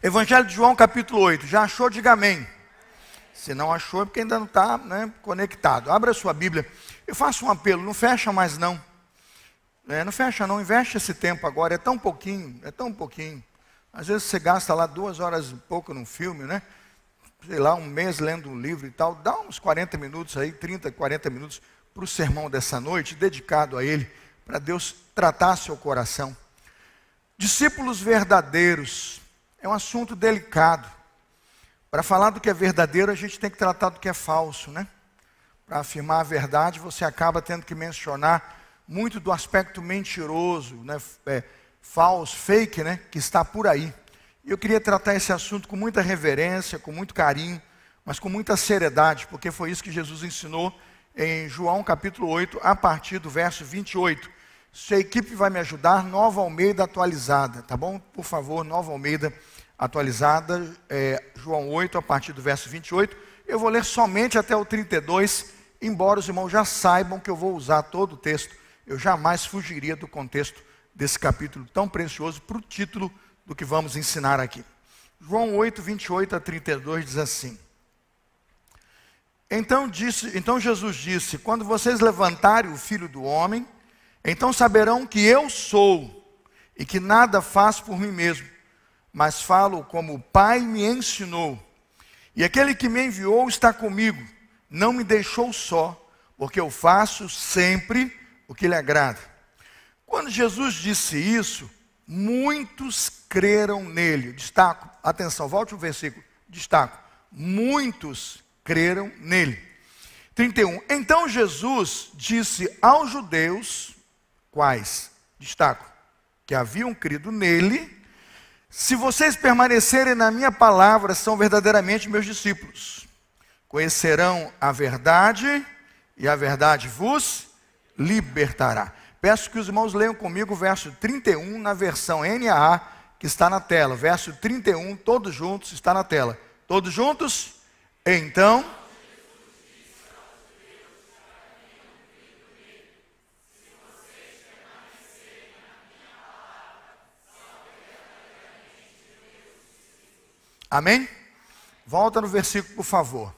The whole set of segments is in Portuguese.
Evangelho de João, capítulo 8. Já achou? Diga amém. Se não achou, é porque ainda não está conectado. Abra a sua Bíblia. Eu faço um apelo, não fecha mais não. Não fecha não, investe esse tempo agora. É tão pouquinho, é tão pouquinho. Às vezes você gasta lá 2 horas e pouco num filme, né? Sei lá, um mês lendo um livro e tal. Dá uns 40 minutos aí, 30, 40 minutos para o sermão dessa noite, dedicado a ele, para Deus tratar seu coração. Discípulos verdadeiros. É um assunto delicado. Para falar do que é verdadeiro, a gente tem que tratar do que é falso, né? Para afirmar a verdade, você acaba tendo que mencionar muito do aspecto mentiroso, né? Falso, fake, né? Que está por aí. E eu queria tratar esse assunto com muita reverência, com muito carinho, mas com muita seriedade, porque foi isso que Jesus ensinou em João capítulo 8, a partir do verso 28. Se a equipe vai me ajudar, Nova Almeida atualizada, tá bom? Por favor, Nova Almeida atualizada, João 8, a partir do verso 28. Eu vou ler somente até o 32, embora os irmãos já saibam que eu vou usar todo o texto. Eu jamais fugiria do contexto desse capítulo tão precioso para o título do que vamos ensinar aqui. João 8, 28 a 32 diz assim. Então Jesus disse, quando vocês levantarem o Filho do Homem, então saberão que eu sou e que nada faço por mim mesmo, mas falo como o Pai me ensinou. E aquele que me enviou está comigo, não me deixou só, porque eu faço sempre o que lhe agrada. Quando Jesus disse isso, muitos creram nele. Destaco, atenção, volte o versículo, destaco, muitos creram nele. 31, então Jesus disse aos judeus, quais? Destaco, que haviam crido nele, se vocês permanecerem na minha palavra, são verdadeiramente meus discípulos. Conhecerão a verdade e a verdade vos libertará. Peço que os irmãos leiam comigo o verso 31 na versão NAA, que está na tela. Verso 31, todos juntos, está na tela. Todos juntos? Então... Amém? Volta no versículo, por favor.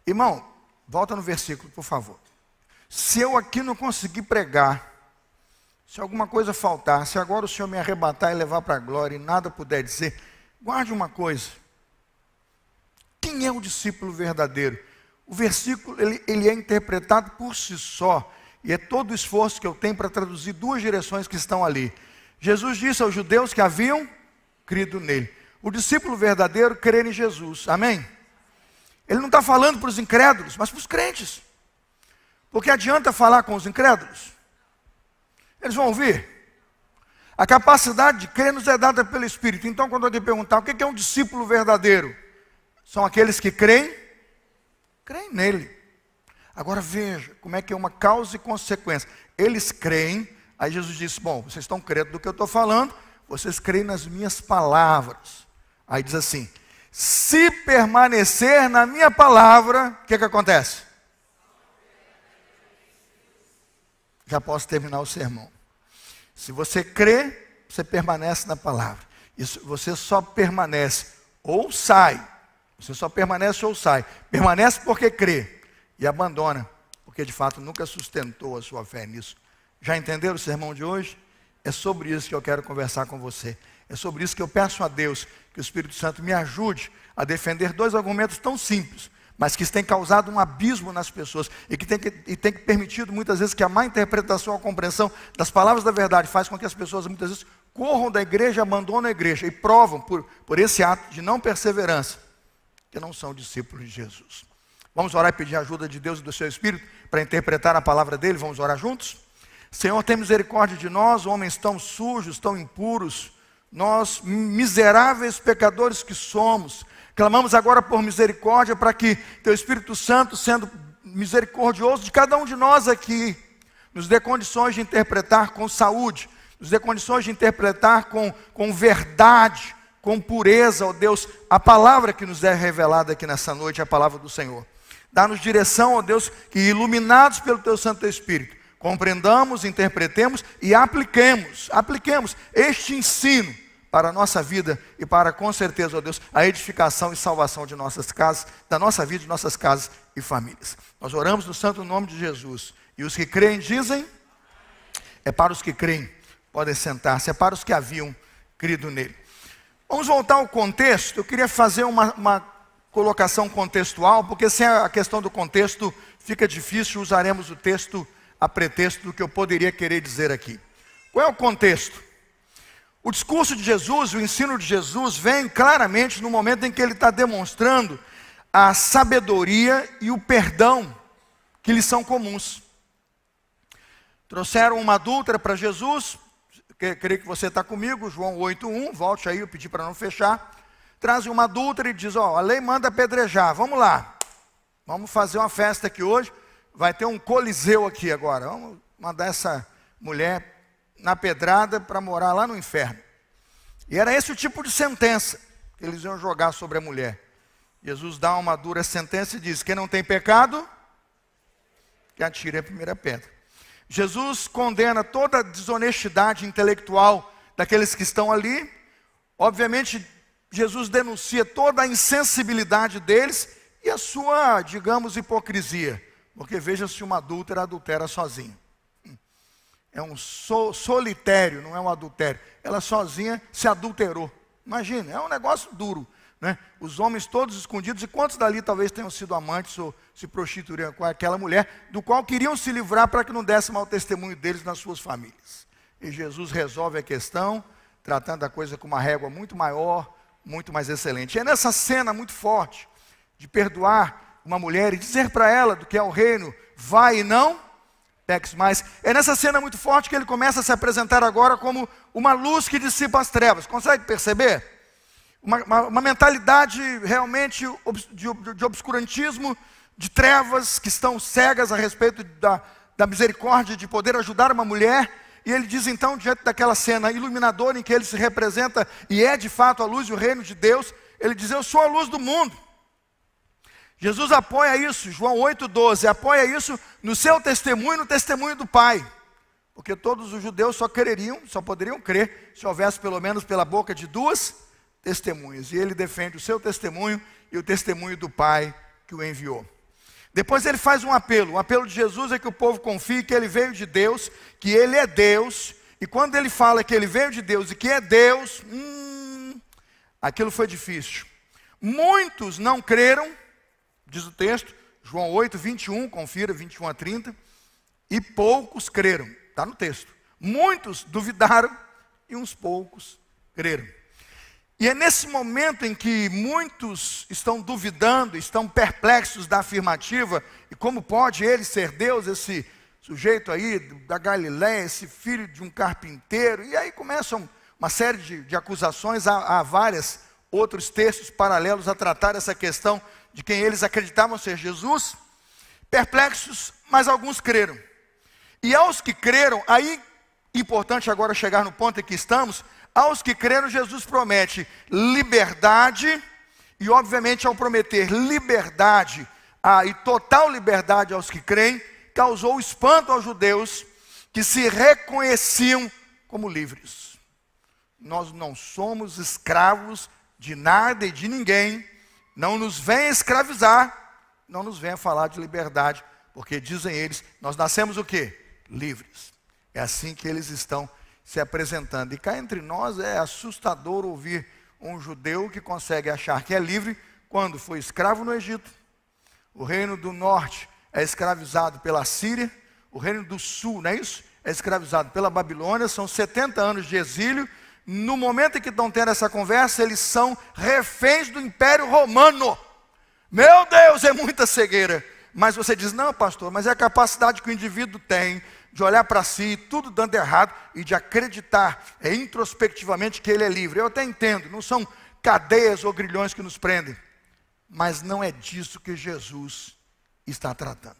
Irmão, volta no versículo, por favor. Se eu aqui não conseguir pregar, se alguma coisa faltar, se agora o Senhor me arrebatar e levar para a glória e nada puder dizer, guarde uma coisa. Quem é o discípulo verdadeiro? O versículo, ele é interpretado por si só, e é todo o esforço que eu tenho para traduzir 2 direções que estão ali. Jesus disse aos judeus que haviam crido nele. O discípulo verdadeiro crê em Jesus, amém? Ele não está falando para os incrédulos, mas para os crentes. Porque adianta falar com os incrédulos? Eles vão ouvir. A capacidade de crer nos é dada pelo Espírito. Então, quando alguém perguntar o que é um discípulo verdadeiro, são aqueles que creem nele. Agora veja como é que é uma causa e consequência. Eles creem, aí Jesus disse, bom, vocês estão crendo do que eu estou falando, vocês creem nas minhas palavras. Aí diz assim, se permanecer na minha palavra, o que acontece? Já posso terminar o sermão. Se você crê, você permanece na palavra. Isso, você só permanece ou sai. Você só permanece ou sai. Permanece porque crê. E abandona, porque de fato nunca sustentou a sua fé nisso. Já entenderam o sermão de hoje? É sobre isso que eu quero conversar com você. É sobre isso que eu peço a Deus, que o Espírito Santo me ajude a defender 2 argumentos tão simples, mas que têm causado um abismo nas pessoas e que tem permitido muitas vezes que a má interpretação ou compreensão das palavras da verdade faz com que as pessoas muitas vezes corram da igreja, abandonam a igreja e provam por esse ato de não perseverança que não são discípulos de Jesus. Vamos orar e pedir a ajuda de Deus e do seu Espírito para interpretar a palavra dele. Vamos orar juntos? Senhor, tem misericórdia de nós, homens tão sujos, tão impuros, nós miseráveis pecadores que somos. Clamamos agora por misericórdia para que teu Espírito Santo, sendo misericordioso de cada um de nós aqui, nos dê condições de interpretar com saúde, nos dê condições de interpretar com verdade, com pureza, ó Deus, a palavra que nos é revelada aqui nessa noite, a palavra do Senhor. Dá-nos direção, ó Deus, que iluminados pelo teu Santo Espírito, compreendamos, interpretemos e apliquemos este ensino para a nossa vida e para, com certeza, ó Deus, a edificação e salvação de nossas casas, da nossa vida, de nossas casas e famílias. Nós oramos no santo nome de Jesus. E os que creem dizem, é para os que creem, podem sentar-se, é para os que haviam crido nele. Vamos voltar ao contexto. Eu queria fazer uma colocação contextual, porque sem a questão do contexto fica difícil, usaremos o texto a pretexto do que eu poderia querer dizer aqui. Qual é o contexto? O discurso de Jesus, o ensino de Jesus vem claramente no momento em que ele está demonstrando a sabedoria e o perdão que lhes são comuns. Trouxeram uma adúltera para Jesus, creio que você está comigo, João 8:1, volte aí, eu pedi para não fechar. Trazem uma adúltera e diz, a lei manda apedrejar, vamos lá, vamos fazer uma festa aqui hoje, vai ter um coliseu aqui agora, vamos mandar essa mulher na pedrada para morar lá no inferno. E era esse o tipo de sentença que eles iam jogar sobre a mulher. Jesus dá uma dura sentença e diz, quem não tem pecado, que atire a primeira pedra. Jesus condena toda a desonestidade intelectual daqueles que estão ali. Obviamente, Jesus denuncia toda a insensibilidade deles e a sua, digamos, hipocrisia. Porque veja se uma adúltera adultera sozinha. É um solitério, não é um adultério. Ela sozinha se adulterou. Imagina, é um negócio duro, né? Os homens todos escondidos, e quantos dali talvez tenham sido amantes ou se prostituíram com aquela mulher, do qual queriam se livrar para que não desse mau testemunho deles nas suas famílias. E Jesus resolve a questão, tratando a coisa com uma régua muito maior, muito mais excelente. E é nessa cena muito forte, de perdoar uma mulher e dizer para ela do que é o reino, vai e não peques mais. É nessa cena muito forte que ele começa a se apresentar agora como uma luz que dissipa as trevas. Consegue perceber? Uma mentalidade realmente de obscurantismo, de trevas que estão cegas a respeito da misericórdia de poder ajudar uma mulher. E ele diz então, diante daquela cena iluminadora em que ele se representa e é de fato a luz e o reino de Deus, ele diz, eu sou a luz do mundo. Jesus apoia isso, João 8:12, apoia isso no seu testemunho e no testemunho do Pai. Porque todos os judeus só poderiam crer se houvesse pelo menos pela boca de duas testemunhas. E ele defende o seu testemunho e o testemunho do Pai que o enviou. Depois ele faz um apelo. O apelo de Jesus é que o povo confie que ele veio de Deus, que ele é Deus. E quando ele fala que ele veio de Deus e que é Deus, aquilo foi difícil. Muitos não creram, diz o texto, João 8:21, confira, 21-30, e poucos creram, está no texto. Muitos duvidaram e uns poucos creram. E é nesse momento em que muitos estão duvidando, estão perplexos da afirmativa, e como pode ele ser Deus, esse sujeito aí da Galiléia, esse filho de um carpinteiro, e aí começam uma série de acusações, há vários outros textos paralelos a tratar essa questão de quem eles acreditavam ser Jesus. Perplexos, mas alguns creram. E aos que creram, aí, importante agora chegar no ponto em que estamos, aos que creram, Jesus promete liberdade, e obviamente ao prometer liberdade, e total liberdade aos que creem, causou espanto aos judeus, que se reconheciam como livres. Nós não somos escravos de nada e de ninguém, não nos venha escravizar, não nos venha falar de liberdade, porque dizem eles, nós nascemos o quê? Livres. É assim que eles estão se apresentando. E cá entre nós é assustador ouvir um judeu que consegue achar que é livre quando foi escravo no Egito. O reino do norte é escravizado pela Síria, o reino do sul, não é isso? É escravizado pela Babilônia, são 70 anos de exílio. No momento em que estão tendo essa conversa, eles são reféns do Império Romano. Meu Deus, é muita cegueira. Mas você diz, não pastor, mas é a capacidade que o indivíduo tem de olhar para si, tudo dando errado, e de acreditar introspectivamente que ele é livre. Eu até entendo, não são cadeias ou grilhões que nos prendem, mas não é disso que Jesus está tratando.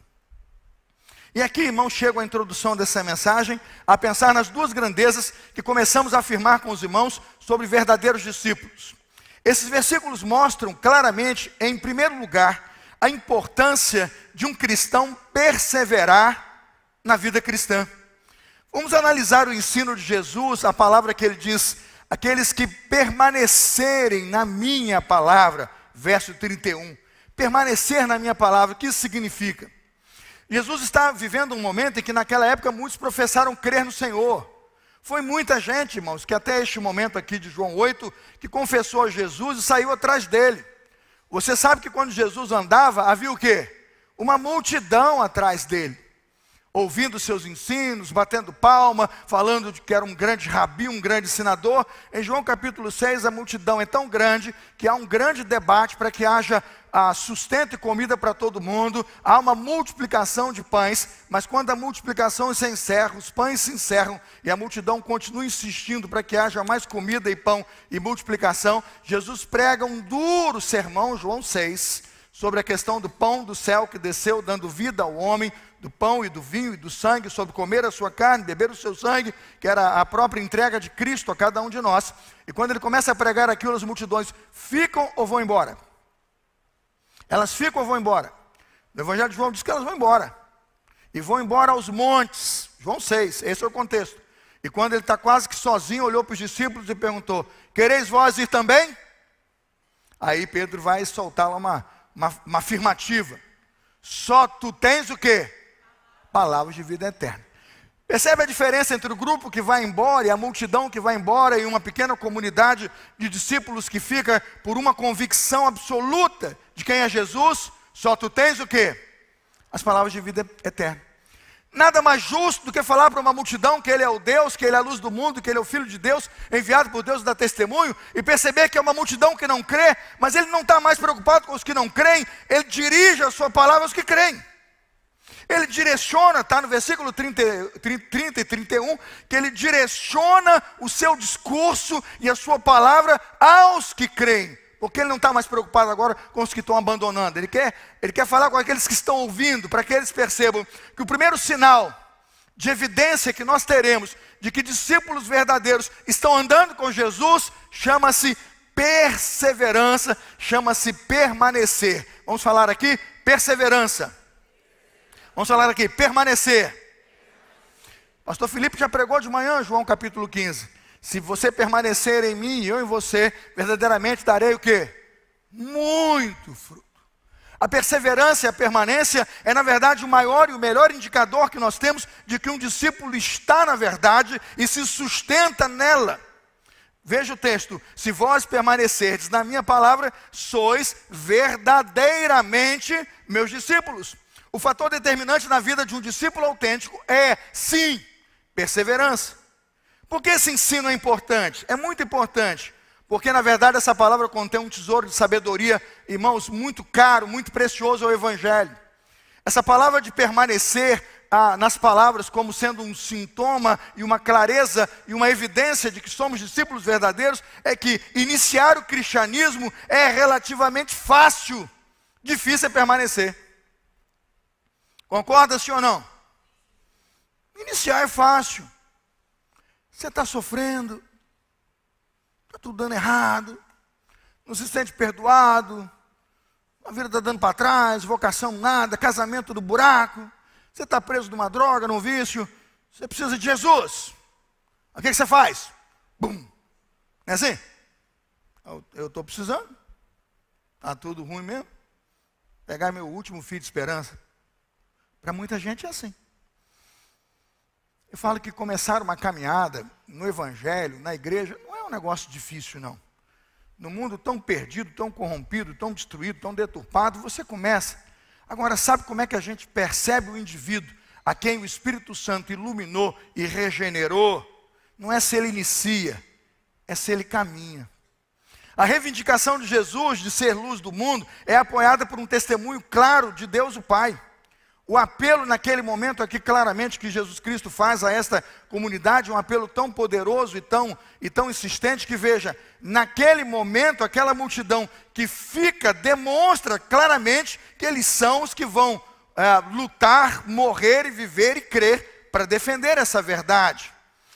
E aqui, irmãos, chego à introdução dessa mensagem, a pensar nas duas grandezas que começamos a afirmar com os irmãos sobre verdadeiros discípulos. Esses versículos mostram claramente, em primeiro lugar, a importância de um cristão perseverar na vida cristã. Vamos analisar o ensino de Jesus, a palavra que ele diz, aqueles que permanecerem na minha palavra, verso 31. Permanecer na minha palavra, o que isso significa? Jesus está vivendo um momento em que naquela época muitos professaram crer no Senhor. Foi muita gente, irmãos, que até este momento aqui de João 8, que confessou a Jesus e saiu atrás dele. Você sabe que quando Jesus andava, havia o quê? Uma multidão atrás dele, ouvindo seus ensinos, batendo palma, falando de que era um grande rabi, um grande ensinador. Em João capítulo 6, a multidão é tão grande que há um grande debate para que haja sustento e comida para todo mundo. Há uma multiplicação de pães, mas quando a multiplicação se encerra, os pães se encerram e a multidão continua insistindo para que haja mais comida e pão e multiplicação, Jesus prega um duro sermão, João 6, sobre a questão do pão do céu que desceu dando vida ao homem, do pão e do vinho e do sangue, sobre comer a sua carne, beber o seu sangue, que era a própria entrega de Cristo a cada um de nós. E quando ele começa a pregar aquilo, as multidões ficam ou vão embora? Elas ficam ou vão embora? No Evangelho de João diz que elas vão embora. E vão embora aos montes. João 6, esse é o contexto. E quando ele está quase que sozinho, olhou para os discípulos e perguntou: quereis vós ir também? Aí Pedro vai soltar lá uma afirmativa. Só tu tens o quê? Palavras de vida eterna. Percebe a diferença entre o grupo que vai embora e a multidão que vai embora e uma pequena comunidade de discípulos que fica por uma convicção absoluta de quem é Jesus? Só tu tens o quê? As palavras de vida eterna. Nada mais justo do que falar para uma multidão que ele é o Deus, que ele é a luz do mundo, que ele é o Filho de Deus, enviado por Deus e dá testemunho, e perceber que é uma multidão que não crê, mas ele não está mais preocupado com os que não creem, ele dirige a sua palavra aos que creem. Ele direciona, está no versículo 30 e 31, que ele direciona o seu discurso e a sua palavra aos que creem. Porque ele não está mais preocupado agora com os que estão abandonando. Ele quer falar com aqueles que estão ouvindo, para que eles percebam que o primeiro sinal de evidência que nós teremos de que discípulos verdadeiros estão andando com Jesus chama-se perseverança, chama-se permanecer. Vamos falar aqui, perseverança. Vamos falar aqui, permanecer. Pastor Felipe já pregou de manhã, João capítulo 15. Se você permanecer em mim e eu em você, verdadeiramente darei o quê? Muito fruto. A perseverança e a permanência é, na verdade, o maior e o melhor indicador que nós temos de que um discípulo está na verdade e se sustenta nela. Veja o texto: se vós permanecerdes na minha palavra, sois verdadeiramente meus discípulos. O fator determinante na vida de um discípulo autêntico é, sim, perseverança. Por que esse ensino é importante? É muito importante, porque na verdade essa palavra contém um tesouro de sabedoria, irmãos, muito caro, muito precioso ao Evangelho. Essa palavra de permanecer nas palavras como sendo um sintoma e uma clareza e uma evidência de que somos discípulos verdadeiros, é que iniciar o cristianismo é relativamente fácil, difícil é permanecer. Concorda, sim ou não? Iniciar é fácil. Você está sofrendo, está tudo dando errado, não se sente perdoado, a vida está dando para trás, vocação nada, casamento do buraco, você está preso numa droga, num vício, você precisa de Jesus. O que você faz? Bum! Não é assim? Eu estou precisando, está tudo ruim mesmo, pegar meu último fio de esperança. Para muita gente é assim. Eu falo que começar uma caminhada no Evangelho, na igreja, não é um negócio difícil, não. No mundo tão perdido, tão corrompido, tão destruído, tão deturpado, você começa. Agora, sabe como é que a gente percebe o indivíduo a quem o Espírito Santo iluminou e regenerou? Não é se ele inicia, é se ele caminha. A reivindicação de Jesus de ser luz do mundo é apoiada por um testemunho claro de Deus o Pai. O apelo naquele momento aqui, claramente, que Jesus Cristo faz a esta comunidade, um apelo tão poderoso e tão insistente, que veja, naquele momento, aquela multidão que fica, demonstra claramente que eles são os que vão lutar, morrer e viver e crer para defender essa verdade.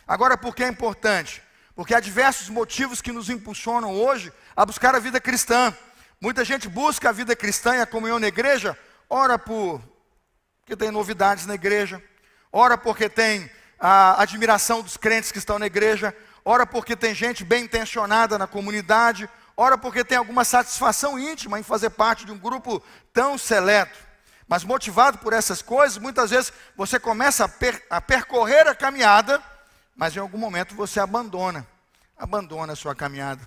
Agora, por que é importante? Porque há diversos motivos que nos impulsionam hoje a buscar a vida cristã. Muita gente busca a vida cristã e a comunhão na igreja, ora porque tem novidades na igreja, ora porque tem a admiração dos crentes que estão na igreja, ora porque tem gente bem intencionada na comunidade, ora porque tem alguma satisfação íntima em fazer parte de um grupo tão seleto. Mas motivado por essas coisas, muitas vezes você começa a percorrer a caminhada, mas em algum momento você abandona a sua caminhada.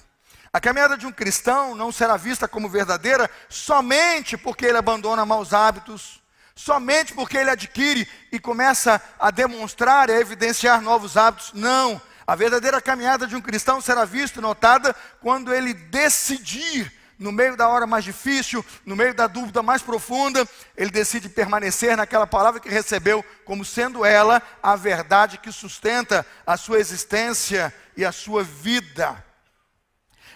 A caminhada de um cristão não será vista como verdadeira somente porque ele abandona maus hábitos, somente porque ele adquire e começa a demonstrar e a evidenciar novos hábitos. Não, a verdadeira caminhada de um cristão será vista e notada quando ele decidir, no meio da hora mais difícil, no meio da dúvida mais profunda, ele decide permanecer naquela palavra que recebeu, como sendo ela a verdade que sustenta a sua existência e a sua vida.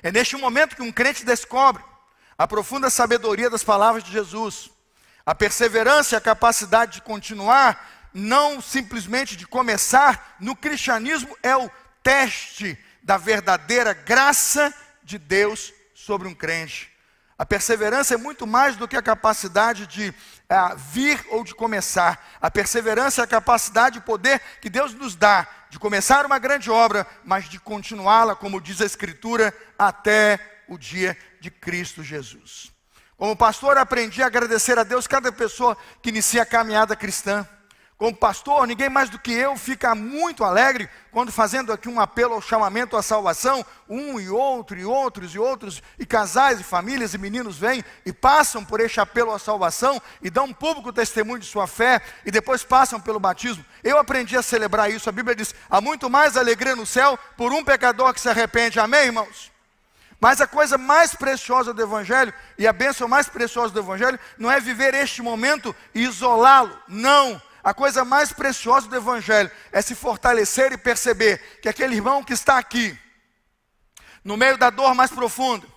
É neste momento que um crente descobre a profunda sabedoria das palavras de Jesus, a perseverança e a capacidade de continuar, não simplesmente de começar. No cristianismo é o teste da verdadeira graça de Deus sobre um crente. A perseverança é muito mais do que a capacidade de vir ou de começar. A perseverança é a capacidade de poder que Deus nos dá, de começar uma grande obra, mas de continuá-la, como diz a Escritura, até o dia de Cristo Jesus. Como pastor, aprendi a agradecer a Deus cada pessoa que inicia a caminhada cristã. Como pastor, ninguém mais do que eu fica muito alegre quando, fazendo aqui um apelo ao chamamento à salvação, um e outro, e outros, e outros, e casais, e famílias, e meninos vêm e passam por este apelo à salvação e dão um público testemunho de sua fé, e depois passam pelo batismo. Eu aprendi a celebrar isso. A Bíblia diz: há muito mais alegria no céu por um pecador que se arrepende. Amém, irmãos? Mas a coisa mais preciosa do Evangelho, e a bênção mais preciosa do Evangelho, não é viver este momento e isolá-lo. Não. A coisa mais preciosa do Evangelho é se fortalecer e perceber que aquele irmão que está aqui, no meio da dor mais profunda,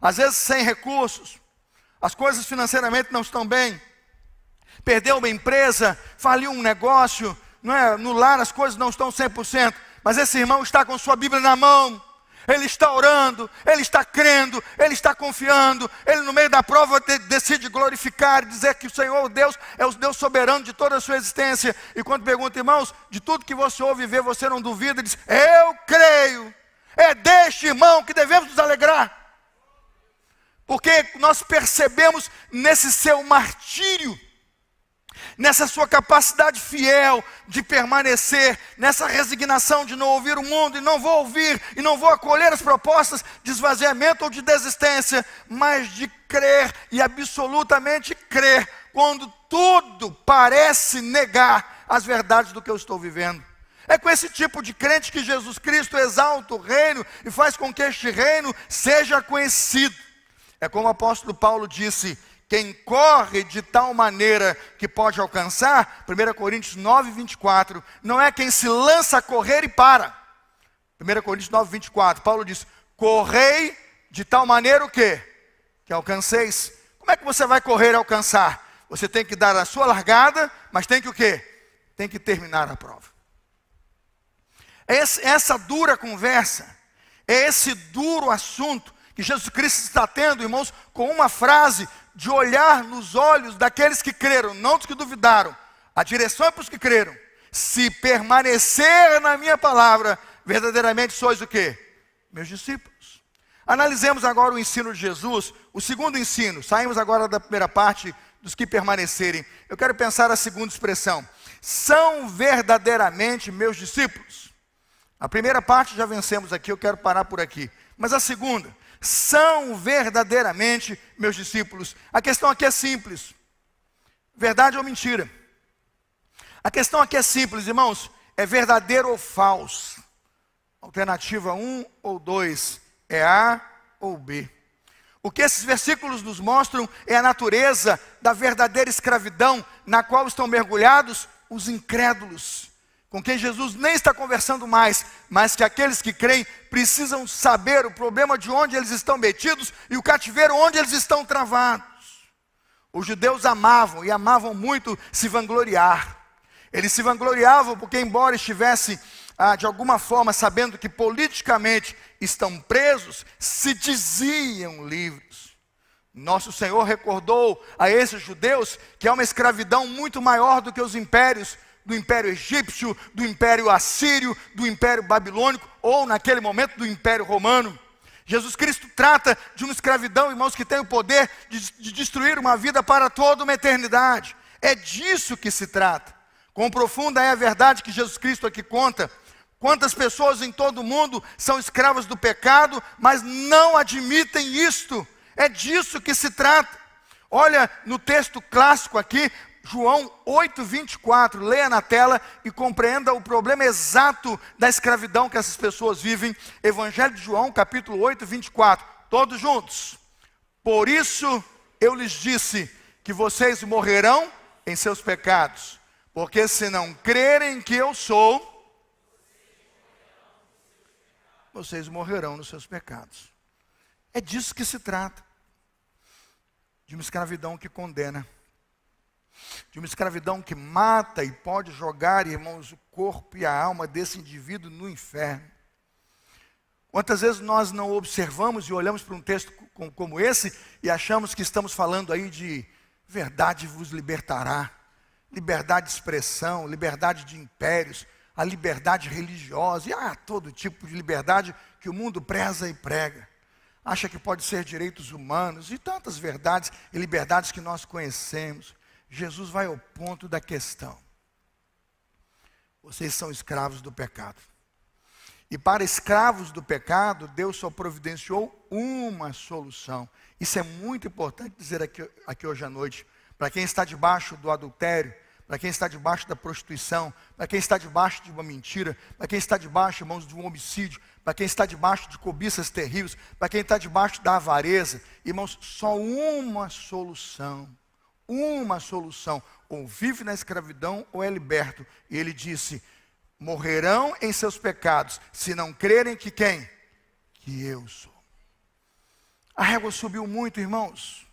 às vezes sem recursos, as coisas financeiramente não estão bem, perdeu uma empresa, faliu um negócio, não é? No lar as coisas não estão 100%, mas esse irmão está com sua Bíblia na mão, ele está orando, ele está crendo, ele está confiando, ele no meio da prova decide glorificar e dizer que o Senhor Deus é o Deus soberano de toda a sua existência. E quando pergunta, irmãos, de tudo que você ouve e vê, você não duvida, ele diz: eu creio, é deste irmão que devemos nos alegrar. Porque nós percebemos nesse seu martírio, nessa sua capacidade fiel de permanecer, nessa resignação de não ouvir o mundo, e não vou ouvir, e não vou acolher as propostas de esvaziamento ou de desistência, mas de crer, e absolutamente crer, quando tudo parece negar as verdades do que eu estou vivendo. É com esse tipo de crente que Jesus Cristo exalta o reino, e faz com que este reino seja conhecido. É como o apóstolo Paulo disse: quem corre de tal maneira que pode alcançar, 1 Coríntios 9, 24, não é quem se lança a correr e para. 1 Coríntios 9, 24, Paulo diz: correi de tal maneira o quê? Que alcanceis. Como é que você vai correr e alcançar? Você tem que dar a sua largada, mas tem que o quê? Tem que terminar a prova. Essa dura conversa, esse duro assunto que Jesus Cristo está tendo, irmãos, com uma frase de olhar nos olhos daqueles que creram, não dos que duvidaram. A direção é para os que creram. Se permanecer na minha palavra, verdadeiramente sois o quê? Meus discípulos. Analisemos agora o ensino de Jesus, o segundo ensino. Saímos agora da primeira parte dos que permanecerem. Eu quero pensar a segunda expressão. São verdadeiramente meus discípulos. A primeira parte já vencemos aqui, eu quero parar por aqui. Mas a segunda: são verdadeiramente meus discípulos. A questão aqui é simples: verdade ou mentira? A questão aqui é simples, irmãos: é verdadeiro ou falso? Alternativa 1 ou 2, é A ou B. O que esses versículos nos mostram é a natureza da verdadeira escravidão na qual estão mergulhados os incrédulos, com quem Jesus nem está conversando mais, mas que aqueles que creem precisam saber o problema de onde eles estão metidos e o cativeiro onde eles estão travados. Os judeus amavam, e amavam muito, se vangloriar. Eles se vangloriavam porque, embora estivessem de alguma forma sabendo que politicamente estão presos, se diziam livres. Nosso Senhor recordou a esses judeus que há uma escravidão muito maior do que os impérios, do Império Egípcio, do Império Assírio, do Império Babilônico, ou naquele momento do Império Romano. Jesus Cristo trata de uma escravidão, irmãos, que tem o poder de destruir uma vida para toda uma eternidade. É disso que se trata. Quão profunda é a verdade que Jesus Cristo aqui conta. Quantas pessoas em todo o mundo são escravas do pecado, mas não admitem isto. É disso que se trata. Olha no texto clássico aqui, João 8:24, leia na tela e compreenda o problema exato da escravidão que essas pessoas vivem. Evangelho de João, capítulo 8:24, todos juntos. Por isso eu lhes disse que vocês morrerão em seus pecados, porque se não crerem que eu sou, vocês morrerão nos seus pecados. É disso que se trata. De uma escravidão que condena. De uma escravidão que mata e pode jogar, irmãos, o corpo e a alma desse indivíduo no inferno. Quantas vezes nós não observamos e olhamos para um texto como esse e achamos que estamos falando aí de verdade vos libertará, liberdade de expressão, liberdade de impérios, a liberdade religiosa e todo tipo de liberdade que o mundo preza e prega. Acha que pode ser direitos humanos e tantas verdades e liberdades que nós conhecemos. Jesus vai ao ponto da questão. Vocês são escravos do pecado. E para escravos do pecado, Deus só providenciou uma solução. Isso é muito importante dizer aqui hoje à noite. Para quem está debaixo do adultério, para quem está debaixo da prostituição, para quem está debaixo de uma mentira, para quem está debaixo, irmãos, de um homicídio, para quem está debaixo de cobiças terríveis, para quem está debaixo da avareza, irmãos, só uma solução. Uma solução, ou vive na escravidão ou é liberto. E ele disse, morrerão em seus pecados, se não crerem que quem? Que eu sou. A régua subiu muito, irmãos.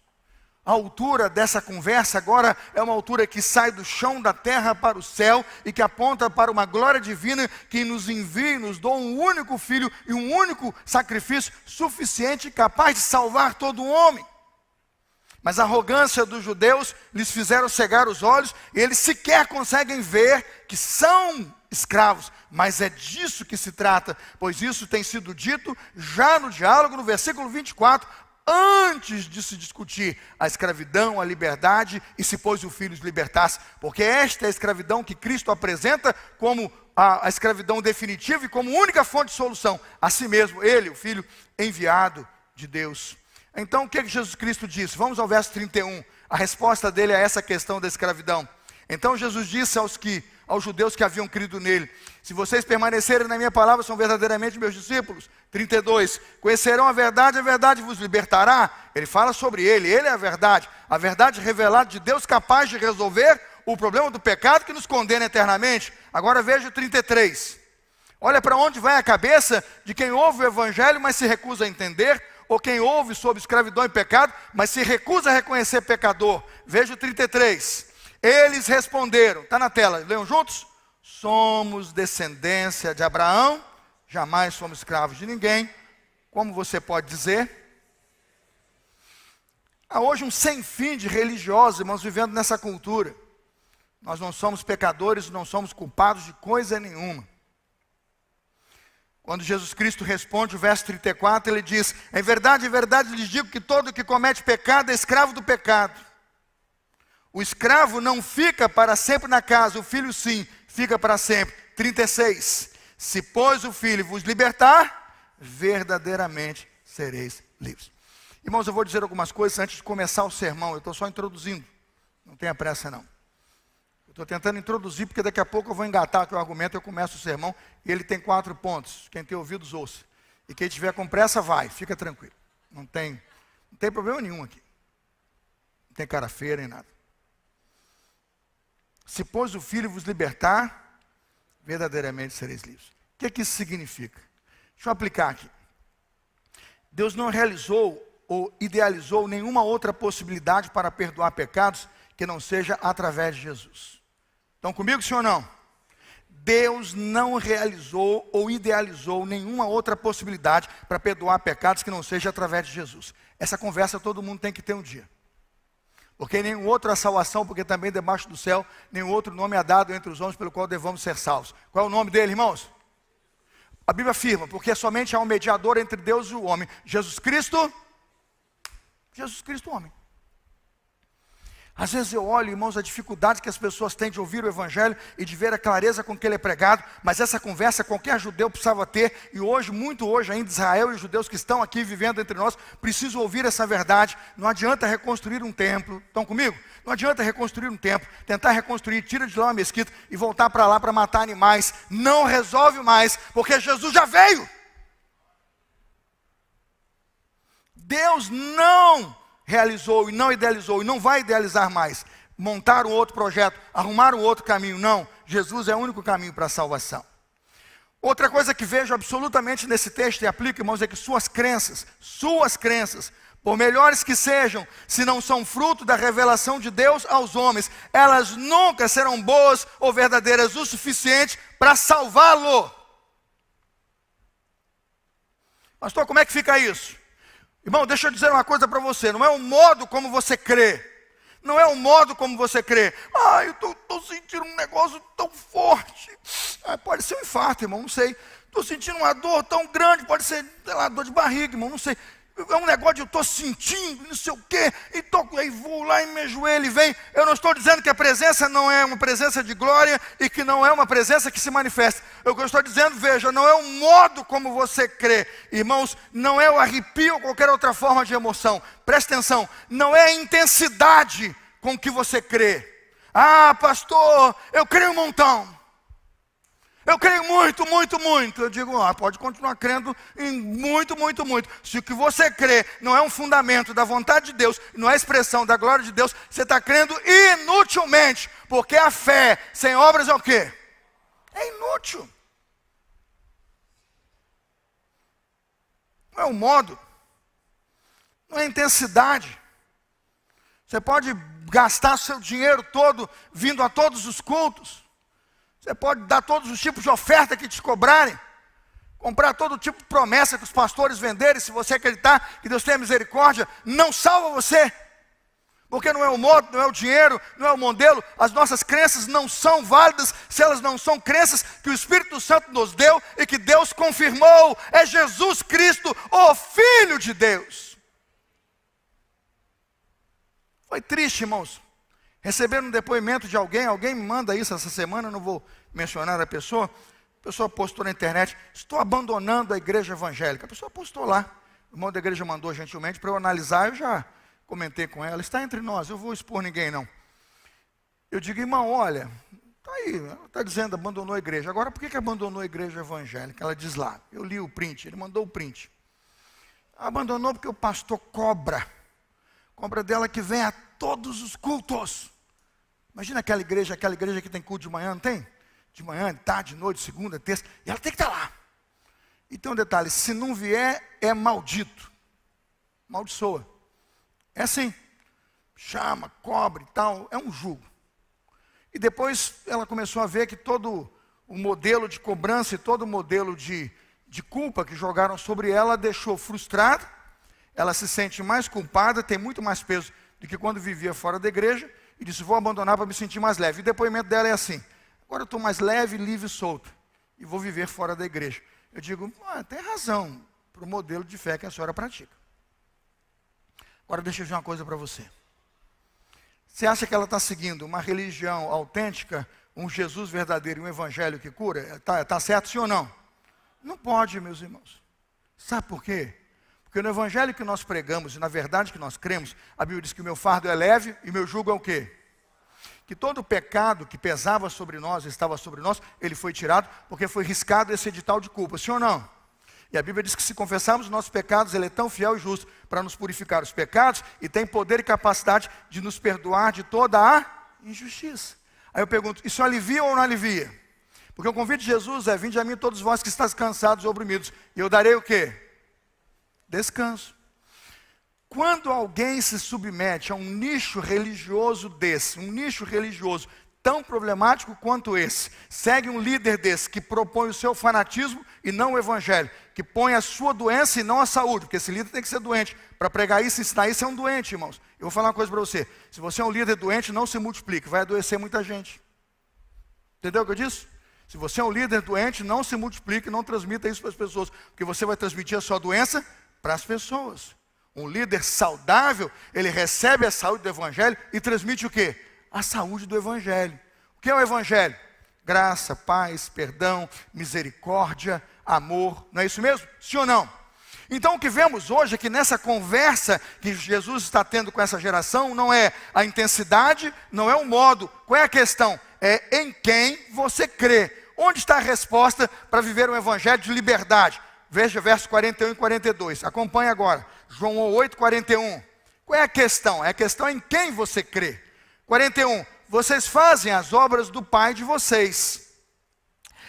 A altura dessa conversa agora é uma altura que sai do chão da terra para o céu e que aponta para uma glória divina que nos envia e nos dá um único filho e um único sacrifício suficiente e capaz de salvar todo homem. Mas a arrogância dos judeus lhes fizeram cegar os olhos e eles sequer conseguem ver que são escravos. Mas é disso que se trata, pois isso tem sido dito já no diálogo, no versículo 24, antes de se discutir a escravidão, a liberdade e se pois o filho os libertasse. Porque esta é a escravidão que Cristo apresenta como a escravidão definitiva e como única fonte de solução. A si mesmo, ele, o filho enviado de Deus. Então o que Jesus Cristo disse? Vamos ao verso 31. A resposta dele a essa questão da escravidão. Então Jesus disse aos judeus que haviam crido nele: se vocês permanecerem na minha palavra, são verdadeiramente meus discípulos. 32. Conhecerão a verdade vos libertará. Ele fala sobre ele é a verdade revelada de Deus, capaz de resolver o problema do pecado que nos condena eternamente. Agora veja o 33. Olha para onde vai a cabeça de quem ouve o evangelho, mas se recusa a entender, ou quem ouve sobre escravidão e pecado, mas se recusa a reconhecer pecador. Veja o 33. Eles responderam, está na tela, leiam juntos? Somos descendência de Abraão, jamais somos escravos de ninguém. Como você pode dizer? Há hoje um sem fim de religiosos, irmãos, vivendo nessa cultura. Nós não somos pecadores, não somos culpados de coisa nenhuma. Quando Jesus Cristo responde, o verso 34, ele diz: em verdade lhes digo que todo que comete pecado é escravo do pecado. O escravo não fica para sempre na casa, o filho sim, fica para sempre. 36, se pois o filho vos libertar, verdadeiramente sereis livres. Irmãos, eu vou dizer algumas coisas antes de começar o sermão, eu estou só introduzindo, não tenha pressa não. Estou tentando introduzir, porque daqui a pouco eu vou engatar aqui o argumento, eu começo o sermão, e ele tem 4 pontos. Quem tem ouvidos, ouça. E quem tiver com pressa, vai, fica tranquilo. Não tem problema nenhum aqui. Não tem cara feia nem nada. Se pois o filho vos libertar, verdadeiramente sereis livres. O que isso significa? Deixa eu aplicar aqui. Deus não realizou ou idealizou nenhuma outra possibilidade para perdoar pecados que não seja através de Jesus. Estão comigo, sim ou não? Deus não realizou ou idealizou nenhuma outra possibilidade para perdoar pecados que não seja através de Jesus. Essa conversa todo mundo tem que ter um dia. Porque nenhum outro há salvação, porque também debaixo do céu, nenhum outro nome é dado entre os homens pelo qual devamos ser salvos. Qual é o nome dele, irmãos? A Bíblia afirma, porque somente há um mediador entre Deus e o homem, Jesus Cristo, homem. Às vezes eu olho, irmãos, a dificuldade que as pessoas têm de ouvir o Evangelho e de ver a clareza com que ele é pregado, mas essa conversa qualquer judeu precisava ter, e hoje, muito hoje ainda, Israel e os judeus que estão aqui vivendo entre nós, precisam ouvir essa verdade. Não adianta reconstruir um templo, estão comigo? Não adianta reconstruir um templo, tentar reconstruir, tira de lá uma mesquita e voltar para lá para matar animais, não resolve mais, porque Jesus já veio. Deus não realizou e não idealizou, e não vai idealizar mais, montar um outro projeto, arrumar um outro caminho, não. Jesus é o único caminho para a salvação. Outra coisa que vejo absolutamente nesse texto e aplico, irmãos, é que suas crenças, por melhores que sejam, se não são fruto da revelação de Deus aos homens, elas nunca serão boas ou verdadeiras o suficiente para salvá-lo. Pastor, como é que fica isso? Irmão, deixa eu dizer uma coisa para você, não é o modo como você crê, não é o modo como você crê. Eu estou sentindo um negócio tão forte, pode ser um infarto, irmão, não sei. Estou sentindo uma dor tão grande, pode ser, sei lá, dor de barriga, irmão, não sei. É um negócio de eu estou sentindo, não sei o quê, aí vou lá e me ajoelho e vem. Eu não estou dizendo que a presença não é uma presença de glória e que não é uma presença que se manifesta. O que eu estou dizendo, veja, não é o modo como você crê. Irmãos, não é o arrepio ou qualquer outra forma de emoção. Preste atenção, não é a intensidade com que você crê. Pastor, eu creio um montão. Eu creio muito, muito, muito. Eu digo, pode continuar crendo em muito, muito, muito. Se o que você crê não é um fundamento da vontade de Deus, não é expressão da glória de Deus, você está crendo inutilmente. Porque a fé sem obras é o quê? É inútil. Não é o modo, não é a intensidade. Você pode gastar seu dinheiro todo vindo a todos os cultos. Você pode dar todos os tipos de oferta que te cobrarem, comprar todo tipo de promessa que os pastores venderem, se você acreditar que Deus tem misericórdia, não salva você, porque não é o modo, não é o dinheiro, não é o modelo. As nossas crenças não são válidas se elas não são crenças que o Espírito Santo nos deu e que Deus confirmou. É Jesus Cristo, o Filho de Deus. Foi triste, irmãos, receber um depoimento de alguém me manda isso essa semana, eu não vou mencionar a pessoa postou na internet, estou abandonando a igreja evangélica. A pessoa postou lá, o irmão da igreja mandou gentilmente para eu analisar, eu já comentei com ela, está entre nós, eu vou expor ninguém não. Eu digo, irmão, olha, está aí, ela está dizendo abandonou a igreja, agora por que abandonou a igreja evangélica? Ela diz lá, eu li o print, ele mandou o print. Abandonou porque o pastor cobra dela que vem a todos os cultos. Imagina aquela igreja que tem culto de manhã, não tem? De manhã, de tarde, de noite, segunda, terça, e ela tem que estar lá. E tem um detalhe, se não vier, é maldito. Maldiçoa. É assim. Chama, cobra e tal, é um jugo. E depois ela começou a ver que todo o modelo de cobrança e todo o modelo de culpa que jogaram sobre ela deixou frustrada. Ela se sente mais culpada, tem muito mais peso do que quando vivia fora da igreja. E disse, vou abandonar para me sentir mais leve. E o depoimento dela é assim, agora eu estou mais leve, livre e solto. E vou viver fora da igreja. Eu digo, tem razão para o modelo de fé que a senhora pratica. Agora deixa eu dizer uma coisa para você. Você acha que ela está seguindo uma religião autêntica, um Jesus verdadeiro, um evangelho que cura? Está certo sim ou não? Não pode, meus irmãos. Sabe por quê? Porque no evangelho que nós pregamos e na verdade que nós cremos, a Bíblia diz que o meu fardo é leve e o meu jugo é o quê? Que todo o pecado que pesava sobre nós, estava sobre nós, ele foi tirado porque foi riscado esse edital de culpa, sim ou não? E a Bíblia diz que se confessarmos os nossos pecados, ele é tão fiel e justo para nos purificar os pecados e tem poder e capacidade de nos perdoar de toda a injustiça. Aí eu pergunto, isso alivia ou não alivia? Porque o convite de Jesus é, vinde a mim todos vós que estáis cansados e oprimidos, e eu darei o quê? Descanso. Quando alguém se submete a um nicho religioso desse, um nicho religioso tão problemático quanto esse, segue um líder desse que propõe o seu fanatismo e não o evangelho, que põe a sua doença e não a saúde, porque esse líder tem que ser doente. Para pregar isso, ensinar isso, é um doente, irmãos. Eu vou falar uma coisa para você. Se você é um líder doente, não se multiplique, vai adoecer muita gente. Entendeu o que eu disse? Se você é um líder doente, não se multiplique, não transmita isso para as pessoas, porque você vai transmitir a sua doença para as pessoas. Um líder saudável, ele recebe a saúde do Evangelho e transmite o quê? A saúde do Evangelho. O que é o Evangelho? Graça, paz, perdão, misericórdia, amor. Não é isso mesmo? Sim ou não? Então o que vemos hoje é que nessa conversa que Jesus está tendo com essa geração, não é a intensidade, não é o modo. Qual é a questão? É em quem você crê. Onde está a resposta para viver um Evangelho de liberdade? Veja versos 41 e 42. Acompanhe agora. João 8, 41. Qual é a questão? A questão é em quem você crê. 41. Vocês fazem as obras do Pai de vocês.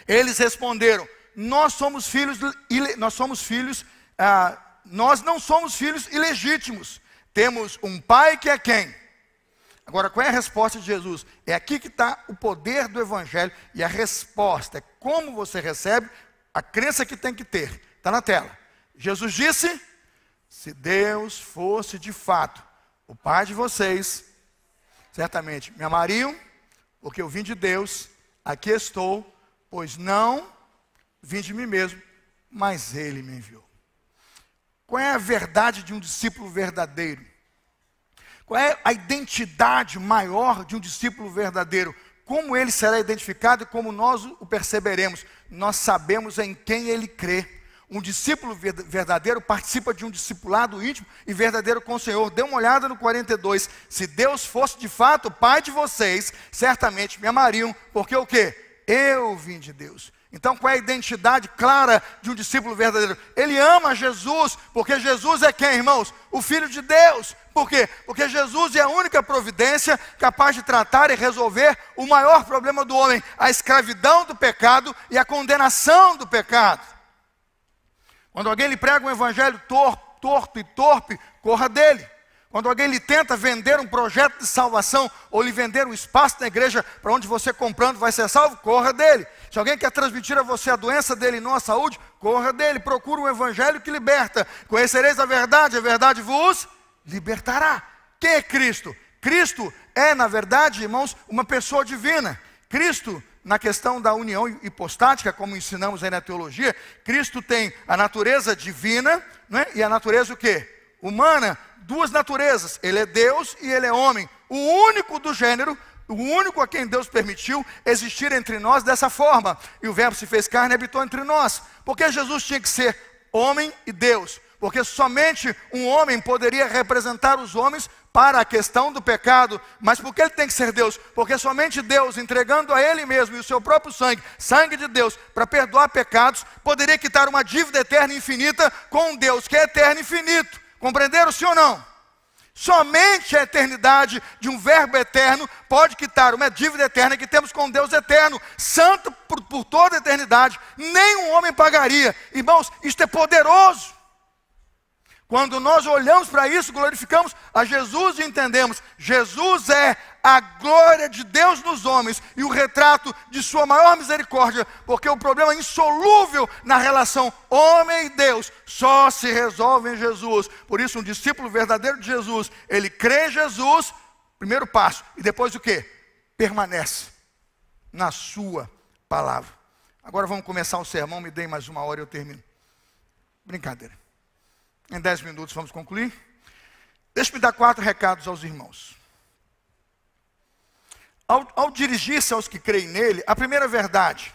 Eles responderam: nós somos filhos, nós não somos filhos ilegítimos. Temos um pai que é quem? Agora, qual é a resposta de Jesus? É aqui que está o poder do Evangelho. E a resposta é como você recebe, a crença que tem que ter. Está na tela. Jesus disse: se Deus fosse de fato o Pai de vocês, certamente me amariam, porque eu vim de Deus, aqui estou, pois não vim de mim mesmo, mas Ele me enviou. Qual é a verdade de um discípulo verdadeiro? Qual é a identidade maior de um discípulo verdadeiro? Como ele será identificado e como nós o perceberemos? Nós sabemos em quem ele crê. Um discípulo verdadeiro participa de um discipulado íntimo e verdadeiro com o Senhor. Dê uma olhada no 42. Se Deus fosse de fato o Pai de vocês, certamente me amariam, porque o quê? Eu vim de Deus. Então qual é a identidade clara de um discípulo verdadeiro? Ele ama Jesus, porque Jesus é quem, irmãos? O Filho de Deus. Por quê? Porque Jesus é a única providência capaz de tratar e resolver o maior problema do homem, a escravidão do pecado e a condenação do pecado. Quando alguém lhe prega um evangelho torto e torpe, corra dele. Quando alguém lhe tenta vender um projeto de salvação, ou lhe vender um espaço na igreja para onde você comprando vai ser salvo, corra dele. Se alguém quer transmitir a você a doença dele e não a saúde, corra dele. Procura um evangelho que liberta. Conhecereis a verdade vos libertará. Quem é Cristo? Cristo é, na verdade, irmãos, uma pessoa divina. Cristo, na questão da união hipostática, como ensinamos aí na teologia, Cristo tem a natureza divina, né? E a natureza o quê? Humana. Duas naturezas, ele é Deus e ele é homem, o único do gênero, o único a quem Deus permitiu existir entre nós dessa forma, e o verbo se fez carne e habitou entre nós. Porque Jesus tinha que ser homem e Deus? Porque somente um homem poderia representar os homens para a questão do pecado. Mas por que ele tem que ser Deus? Porque somente Deus, entregando a ele mesmo e o seu próprio sangue, sangue de Deus, para perdoar pecados, poderia quitar uma dívida eterna e infinita com um Deus que é eterno e infinito. Compreenderam, sim ou não? Somente a eternidade de um verbo eterno pode quitar uma dívida eterna que temos com Deus eterno, santo por toda a eternidade. Nenhum homem pagaria. Irmãos, isto é poderoso. Quando nós olhamos para isso, glorificamos a Jesus e entendemos: Jesus é a glória de Deus nos homens e o retrato de sua maior misericórdia, porque o problema insolúvel na relação homem e Deus só se resolve em Jesus. Por isso, um discípulo verdadeiro de Jesus, ele crê em Jesus, primeiro passo, e depois o quê? Permanece na sua palavra. Agora vamos começar o sermão, me deem mais uma hora e eu termino. Brincadeira. Em 10 minutos vamos concluir. Deixe-me dar 4 recados aos irmãos. Ao dirigir-se aos que creem nele, a primeira verdade,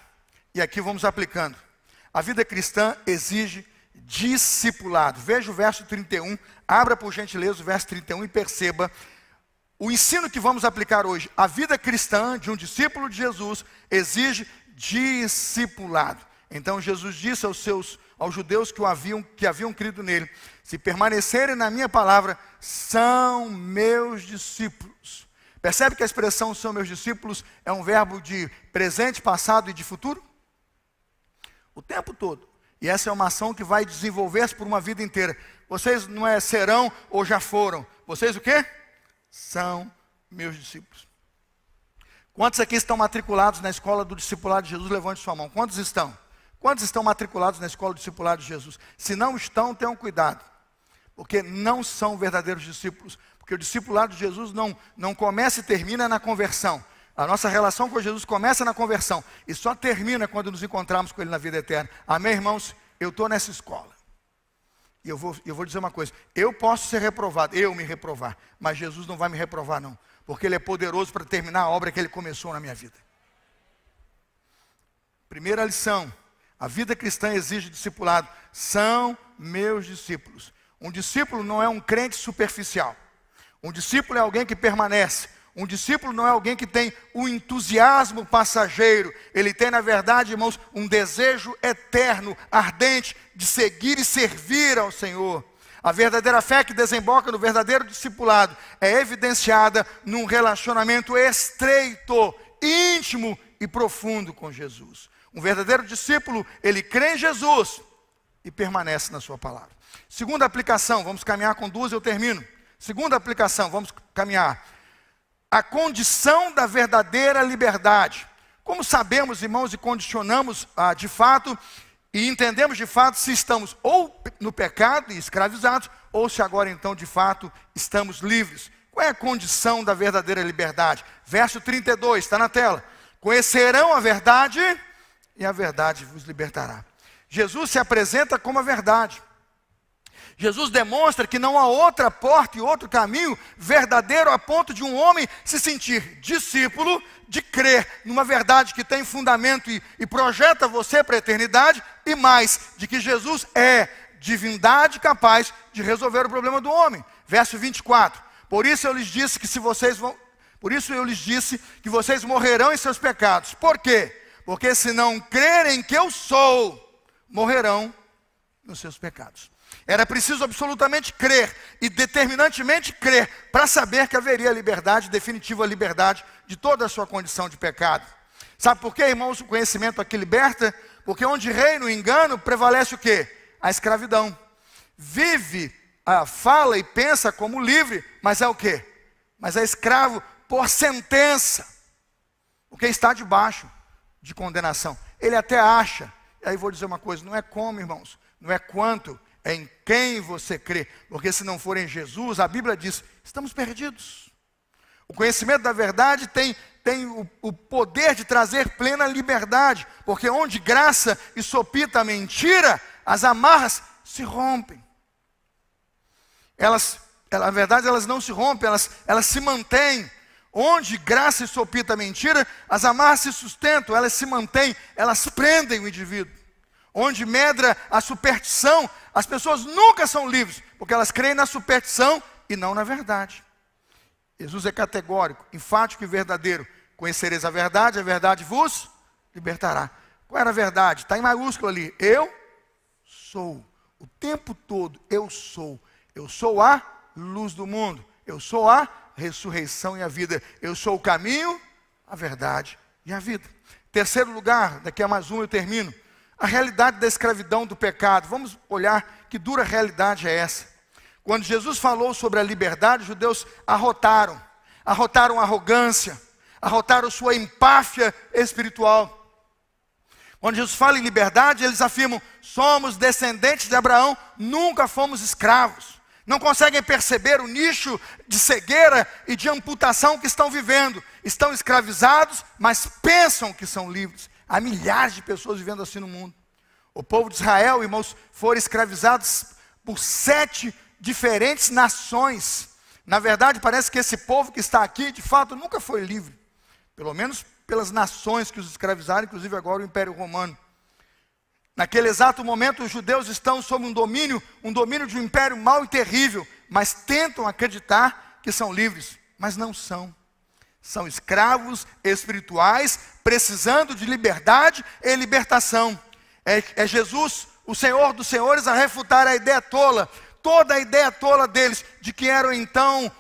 e aqui vamos aplicando: a vida cristã exige discipulado. Veja o verso 31, abra por gentileza o verso 31 e perceba o ensino que vamos aplicar hoje. A vida cristã de um discípulo de Jesus exige discipulado. Então Jesus disse aos judeus que haviam crido nele: se permanecerem na minha palavra, são meus discípulos. Percebe que a expressão são meus discípulos é um verbo de presente, passado e de futuro? O tempo todo. E essa é uma ação que vai desenvolver-se por uma vida inteira. Vocês não serão ou já foram. Vocês o quê? São meus discípulos. Quantos aqui estão matriculados na escola do discipulado de Jesus? Levante sua mão. Quantos estão? Quantos estão matriculados na escola do discipulado de Jesus? Se não estão, tenham cuidado, porque não são verdadeiros discípulos, porque o discipulado de Jesus não começa e termina na conversão. A nossa relação com Jesus começa na conversão e só termina quando nos encontrarmos com Ele na vida eterna. Amém, irmãos? Eu estou nessa escola. E eu vou dizer uma coisa, eu posso ser reprovado, eu me reprovar, mas Jesus não vai me reprovar não, porque Ele é poderoso para terminar a obra que Ele começou na minha vida. Primeira lição, a vida cristã exige discipulado, são meus discípulos. Um discípulo não é um crente superficial, um discípulo é alguém que permanece. Um discípulo não é alguém que tem um entusiasmo passageiro. Ele tem, na verdade, irmãos, um desejo eterno, ardente, de seguir e servir ao Senhor. A verdadeira fé que desemboca no verdadeiro discipulado é evidenciada num relacionamento estreito, íntimo e profundo com Jesus. Um verdadeiro discípulo, ele crê em Jesus e permanece na sua palavra. Segunda aplicação, vamos caminhar com duas e eu termino. Segunda aplicação, vamos caminhar. A condição da verdadeira liberdade. Como sabemos, irmãos, e condicionamos de fato, e entendemos de fato se estamos ou no pecado e escravizados, ou se agora então de fato estamos livres. Qual é a condição da verdadeira liberdade? Verso 32, está na tela. Conhecerão a verdade e a verdade vos libertará. Jesus se apresenta como a verdade. Jesus demonstra que não há outra porta e outro caminho verdadeiro a ponto de um homem se sentir discípulo, de crer numa verdade que tem fundamento e projeta você para a eternidade, e mais, de que Jesus é divindade capaz de resolver o problema do homem. Verso 24, por isso eu lhes disse que vocês morrerão em seus pecados. Por quê? Porque se não crerem que eu sou, morrerão nos seus pecados. Era preciso absolutamente crer e determinantemente crer para saber que haveria liberdade, definitiva liberdade de toda a sua condição de pecado. Sabe por quê, irmãos? O conhecimento aqui liberta, porque onde reina o engano, prevalece o quê? A escravidão. Vive, fala e pensa como livre, mas é o quê? Mas é escravo por sentença, porque está debaixo de condenação. Ele até acha, e aí vou dizer uma coisa, não é como, irmãos, não é quanto, é em quem você crê, porque se não for em Jesus, a Bíblia diz, estamos perdidos. O conhecimento da verdade tem o poder de trazer plena liberdade, porque onde graça e sopita a mentira, as amarras se rompem. Na verdade, elas não se rompem, elas se mantêm. Onde graça e sopita a mentira, as amarras se sustentam, elas se mantêm, elas prendem o indivíduo. Onde medra a superstição, as pessoas nunca são livres, porque elas creem na superstição e não na verdade. Jesus é categórico, enfático e verdadeiro. Conhecereis a verdade vos libertará. Qual era a verdade? Está em maiúsculo ali. Eu sou. O tempo todo, eu sou. Eu sou a luz do mundo. Eu sou a ressurreição e a vida. Eu sou o caminho, a verdade e a vida. Terceiro lugar, daqui a mais um eu termino. A realidade da escravidão do pecado. Vamos olhar que dura realidade é essa. Quando Jesus falou sobre a liberdade, os judeus arrotaram a arrogância, arrotaram sua empáfia espiritual. Quando Jesus fala em liberdade, eles afirmam, somos descendentes de Abraão, nunca fomos escravos. Não conseguem perceber o nicho de cegueira e de amputação que estão vivendo. Estão escravizados, mas pensam que são livres. Há milhares de pessoas vivendo assim no mundo. O povo de Israel, irmãos, foram escravizados por 7 diferentes nações. Na verdade, parece que esse povo que está aqui, de fato, nunca foi livre. Pelo menos pelas nações que os escravizaram, inclusive agora o Império Romano. Naquele exato momento, os judeus estão sob um domínio de um império mau e terrível, mas tentam acreditar que são livres, mas não são. São escravos espirituais, precisando de liberdade e libertação. É Jesus, o Senhor dos Senhores, a refutar a ideia tola, toda a ideia tola deles, de que eram então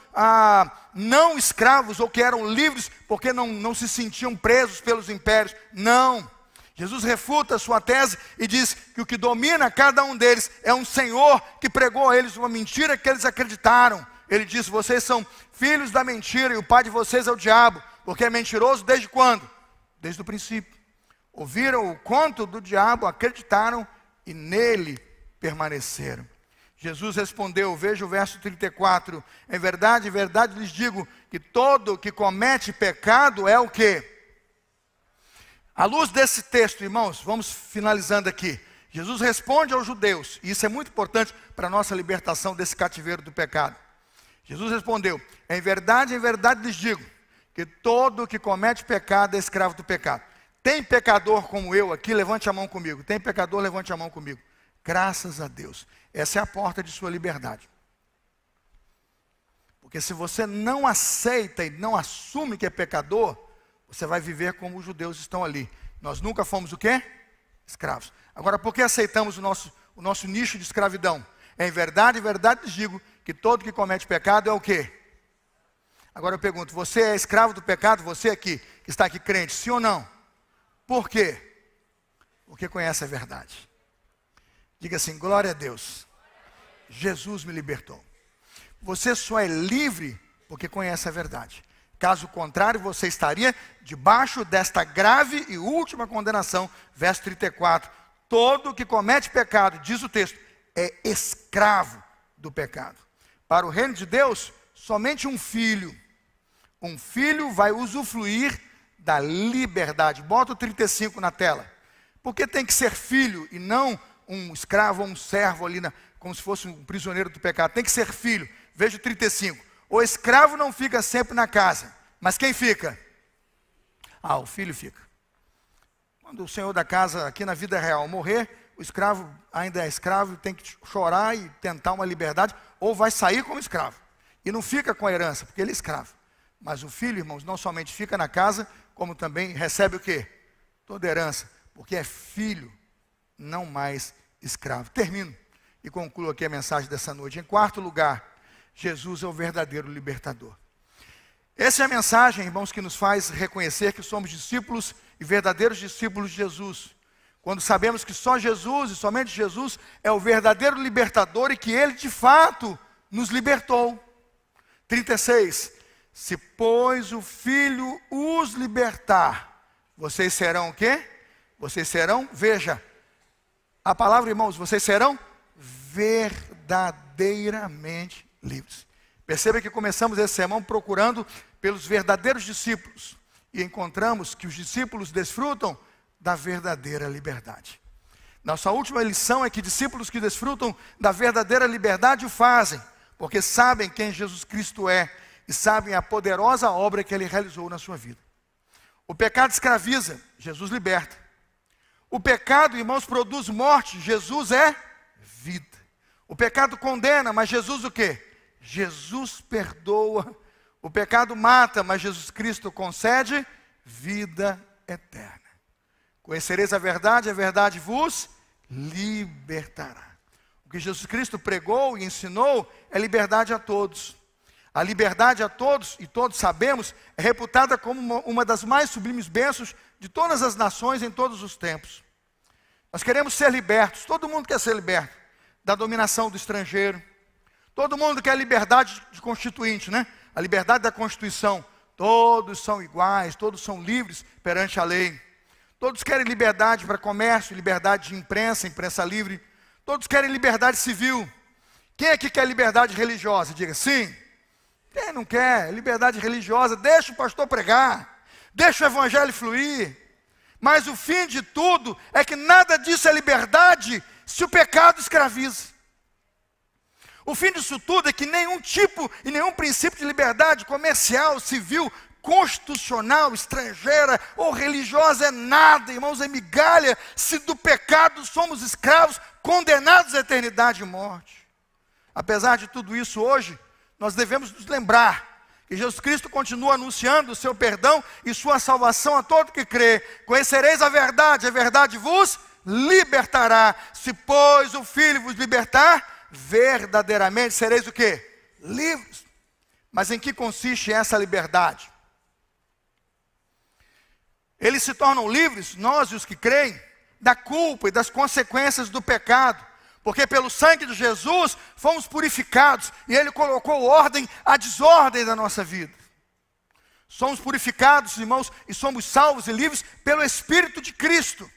não escravos, ou que eram livres, porque não se sentiam presos pelos impérios. Não. Jesus refuta a sua tese e diz que o que domina cada um deles é um Senhor que pregou a eles uma mentira que eles acreditaram. Ele diz, vocês são filhos da mentira e o pai de vocês é o diabo, porque é mentiroso desde quando? Desde o princípio. ouviram o conto do diabo, acreditaram e nele permaneceram. Jesus respondeu, veja o verso 34, em verdade lhes digo, que todo que comete pecado é o quê? À luz desse texto, irmãos, vamos finalizando aqui. Jesus responde aos judeus, e isso é muito importante para a nossa libertação desse cativeiro do pecado. Jesus respondeu, em verdade lhes digo, que todo que comete pecado é escravo do pecado. Tem pecador como eu aqui? Levante a mão comigo. Tem pecador? Levante a mão comigo. Graças a Deus. Essa é a porta de sua liberdade. Porque se você não aceita e não assume que é pecador, você vai viver como os judeus estão ali. Nós nunca fomos o quê? Escravos. Agora, por que aceitamos o nosso nicho de escravidão? Em verdade lhes digo, que todo que comete pecado é o quê? Agora eu pergunto, você é escravo do pecado? Você aqui, que está aqui crente, sim ou não? Por quê? Porque conhece a verdade. Diga assim, glória a Deus. Jesus me libertou. Você só é livre porque conhece a verdade. Caso contrário, você estaria debaixo desta grave e última condenação. Verso 34. Todo que comete pecado, diz o texto, é escravo do pecado. Para o reino de Deus, somente um filho vai usufruir da liberdade. Bota o 35 na tela. Por que tem que ser filho e não um escravo ou um servo ali, como se fosse um prisioneiro do pecado? Tem que ser filho. Veja o 35. O escravo não fica sempre na casa, mas quem fica? O filho fica. Quando o senhor da casa, aqui na vida real, morrer, o escravo ainda é escravo, tem que chorar e tentar uma liberdade, ou vai sair como escravo. E não fica com a herança, porque ele é escravo. Mas o filho, irmãos, não somente fica na casa, como também recebe o quê? Toda herança, porque é filho, não mais escravo. Termino e concluo aqui a mensagem dessa noite. Em quarto lugar, Jesus é o verdadeiro libertador. Essa é a mensagem, irmãos, que nos faz reconhecer que somos discípulos e verdadeiros discípulos de Jesus. Quando sabemos que só Jesus e somente Jesus é o verdadeiro libertador e que Ele de fato nos libertou. 36. Se pois o Filho os libertar, vocês serão o quê? Vocês serão, veja, a palavra, irmãos, vocês serão verdadeiramente livres. Perceba que começamos esse sermão procurando pelos verdadeiros discípulos e encontramos que os discípulos desfrutam da verdadeira liberdade. Nossa última lição é que discípulos que desfrutam da verdadeira liberdade o fazem, porque sabem quem Jesus Cristo é e sabem a poderosa obra que Ele realizou na sua vida. O pecado escraviza, Jesus liberta. O pecado, irmãos, produz morte, Jesus é vida. O pecado condena, mas Jesus o quê? Jesus perdoa. O pecado mata, mas Jesus Cristo concede vida eterna. Conhecereis a verdade vos libertará. O que Jesus Cristo pregou e ensinou é liberdade a todos. A liberdade a todos, e todos sabemos, é reputada como uma das mais sublimes bênçãos de todas as nações em todos os tempos. Nós queremos ser libertos, todo mundo quer ser liberto da dominação do estrangeiro. Todo mundo quer liberdade de constituinte, né? A liberdade da Constituição. Todos são iguais, todos são livres perante a lei. Todos querem liberdade para comércio, liberdade de imprensa, imprensa livre. Todos querem liberdade civil. Quem aqui quer liberdade religiosa? Diga sim. Quem não quer liberdade religiosa? Deixa o pastor pregar. Deixa o evangelho fluir. Mas o fim de tudo é que nada disso é liberdade se o pecado escraviza. O fim disso tudo é que nenhum tipo e nenhum princípio de liberdade comercial, civil, constitucional, estrangeira ou religiosa é nada, irmãos, é migalha, se do pecado somos escravos, condenados à eternidade e morte. Apesar de tudo isso, hoje, nós devemos nos lembrar que Jesus Cristo continua anunciando o seu perdão e sua salvação a todo que crê. Conhecereis a verdade vos libertará. Se, pois, o Filho vos libertar, verdadeiramente sereis o quê? Livres. Mas em que consiste essa liberdade? Eles se tornam livres, nós e os que creem, da culpa e das consequências do pecado. Porque pelo sangue de Jesus fomos purificados e Ele colocou ordem à desordem da nossa vida. Somos purificados, irmãos, e somos salvos e livres pelo Espírito de Cristo.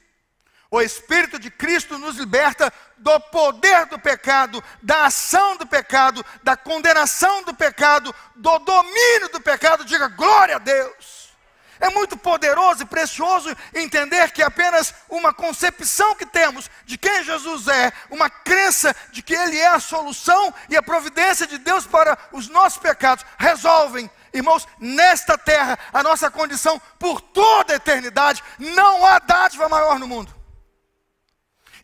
O Espírito de Cristo nos liberta do poder do pecado, da ação do pecado, da condenação do pecado, do domínio do pecado. Diga glória a Deus. É muito poderoso e precioso entender que apenas uma concepção que temos de quem Jesus é, uma crença de que Ele é a solução e a providência de Deus para os nossos pecados, resolvem, irmãos, nesta terra, a nossa condição por toda a eternidade. Não há dádiva maior no mundo.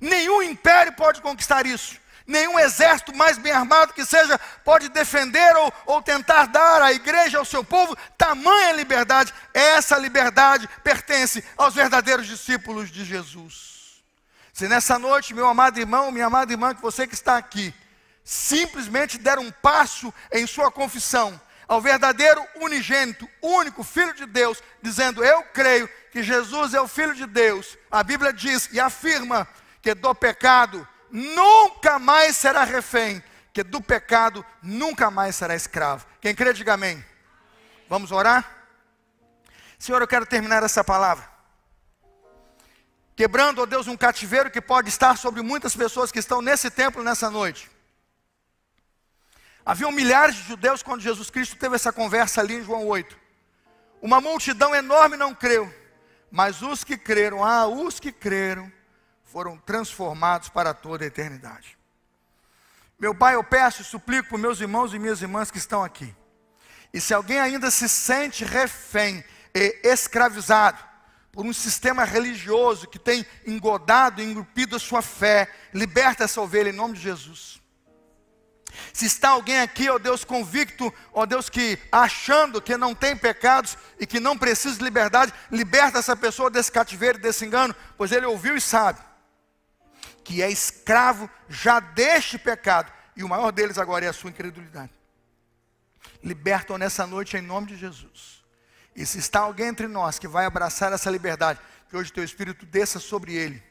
Nenhum império pode conquistar isso. Nenhum exército mais bem armado que seja pode defender ou tentar dar à igreja, ao seu povo, tamanha liberdade. Essa liberdade pertence aos verdadeiros discípulos de Jesus. Se nessa noite, meu amado irmão, minha amada irmã, que você que está aqui, simplesmente der um passo em sua confissão ao verdadeiro unigênito, único Filho de Deus, dizendo: eu creio que Jesus é o Filho de Deus. A Bíblia diz e afirma que do pecado nunca mais será refém, que do pecado nunca mais será escravo. Quem crê, diga amém. Vamos orar? Senhor, eu quero terminar essa palavra quebrando, ó Deus, um cativeiro que pode estar sobre muitas pessoas que estão nesse templo nessa noite. Haviam milhares de judeus quando Jesus Cristo teve essa conversa ali em João 8. Uma multidão enorme não creu, mas os que creram, os que creram, foram transformados para toda a eternidade. Meu Pai, eu peço e suplico para meus irmãos e minhas irmãs que estão aqui. E se alguém ainda se sente refém e escravizado por um sistema religioso que tem engodado e engrupido a sua fé, liberta essa ovelha em nome de Jesus. Se está alguém aqui, ó Deus, convicto, ó Deus, que achando que não tem pecados e que não precisa de liberdade, liberta essa pessoa desse cativeiro, desse engano, pois ele ouviu e sabe que é escravo já deste pecado, e o maior deles agora é a sua incredulidade. Liberta-o nessa noite em nome de Jesus. E se está alguém entre nós que vai abraçar essa liberdade, que hoje teu Espírito desça sobre ele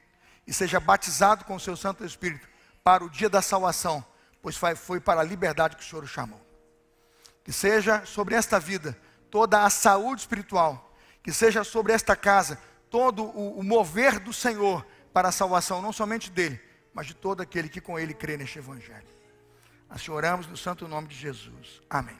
e seja batizado com o seu Santo Espírito para o dia da salvação, pois foi para a liberdade que o Senhor o chamou. Que seja sobre esta vida toda a saúde espiritual, que seja sobre esta casa todo o mover do Senhor para a salvação, não somente dele, mas de todo aquele que com ele crê neste evangelho. Assim oramos no santo nome de Jesus. Amém.